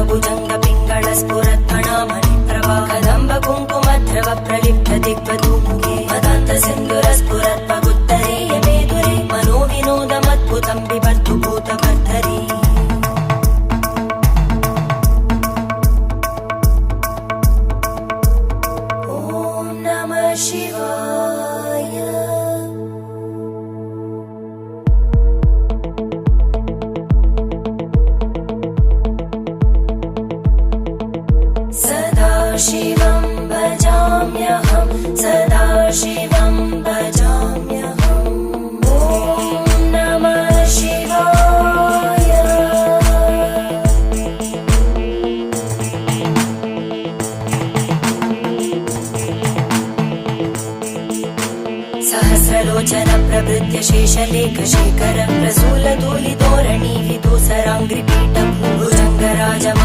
भुजंग पिंगळ स्फुरत्फणामणि प्रभा कदंब कुंकुमद्रव प्रलिप्त दिग्वधूमुखे मदान्त सिन्धुर स्फुरत्पगुत्तरीय मेदुरे मनोविनोदमद्भुतं बिभर्तु भूतकर्तरी ॐ नमः शिवाय। सदाशिवं भजाम्यहं सदाशिवं भजाम्यहम् ॐ नमः शिवाय। सहस्रलोचन प्रभृत्य शेषलेख शेखर प्रसूल धूलितोरणि विदूसराङ्घ्रिपीठं भुजङ्गराजम